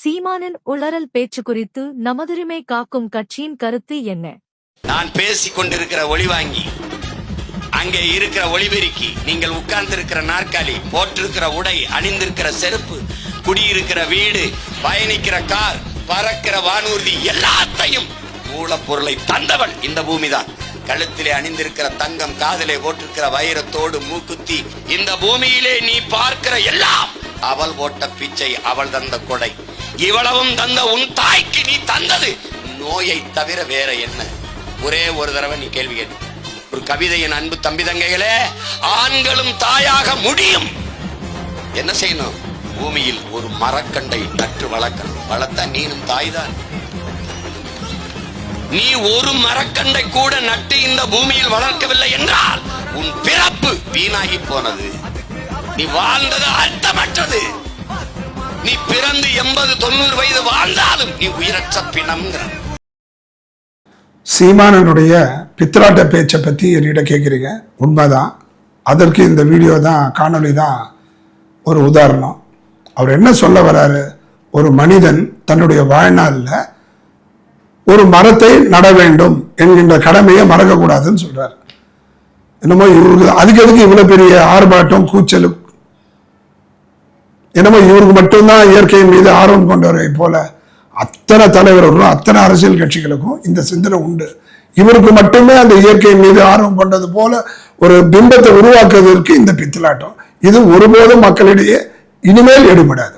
சீமானின் உளறல் பேச்சு குறித்து நமதுரிமை காக்கும் கட்சியின் கருத்து என்ன? நான் பேசிக் கொண்டிருக்கிற ஒளிவாங்கி, அங்கே இருக்கிற ஒளிபெருக்கி, நீங்கள் உட்கார்ந்து இருக்கிற நாற்காலி, போட்டிருக்கிற உடை, அணிந்திருக்கிற செருப்பு, குடியிருக்கிற வீடு, பயணிக்கிற கார், பறக்கிற வானூர்தி, எல்லாத்தையும் மூலப்பொருளை தந்தவள் இந்த பூமிதான். கழுத்திலே அணிந்திருக்கிற தங்கம், காதிலே போட்டிருக்கிற வைரத்தோடு மூக்குத்தி, இந்த பூமியிலே நீ பார்க்கிற எல்லாம் அவள் போட்ட பிச்சை, அவள் தந்த கொடை. இவ்வளவும் தந்த உன் தாய்க்கு நீ தந்தது நோயை தவிர வேற என்ன? ஒரே ஒரு தடவை நீ கேள்வி கேட்டு ஒரு கவிதையின் அன்பு தம்பி தங்கைகளே, ஆண்களும் தாயாக முடியும். என்ன செய்யணும்? பூமியில் ஒரு மரக்கண்டை நட்டு வளர்க்கணும். வளர்த்தா நீனும் தாய்தான். நீ ஒரு மரக்கண்டை கூட நட்டு இந்த பூமியில் வளர்க்கவில்லை என்றால் உன் பிறப்பு வீணாகி போனது. நீ வாழ்ந்தது அர்த்தமற்றது. நீ பிறந்து 80-90 வயது வாழ்ந்தாலும் நீ உயிரற்ற பிணம். சீமானனுடைய பித்தலாட்ட பேச்சை பற்றி என்னிடம் கேட்குறீங்க. உண்மைதான். அதற்கு இந்த வீடியோ தான், காணொளி தான் ஒரு உதாரணம். அவர் என்ன சொல்ல வர்றாரு? ஒரு மனிதன் தன்னுடைய வாழ்நாளில் ஒரு மரத்தை நட வேண்டும் என்கின்ற கடமையை மறக்கக்கூடாதுன்னு சொல்றாரு. என்னமோ இவருக்கு அதுக்கு எதுக்கு இவ்வளவு பெரிய ஆர்ப்பாட்டம், கூச்சல்? என்னமோ இவருக்கு மட்டும்தான் இயற்கையின் மீது ஆர்வம் கொண்டவரை போல அத்தனை தலைவர்களும் அத்தனை அரசியல் கட்சிகளுக்கும் இந்த சிந்தனை உண்டு. இவருக்கு மட்டுமே அந்த இயற்கையின் மீது ஆர்வம் கொண்டது போல ஒரு பிம்பத்தை உருவாக்குவதற்கு இந்த பித்தலாட்டம். இது ஒருபோதும் மக்களிடையே இனிமேல் எடுபடாது.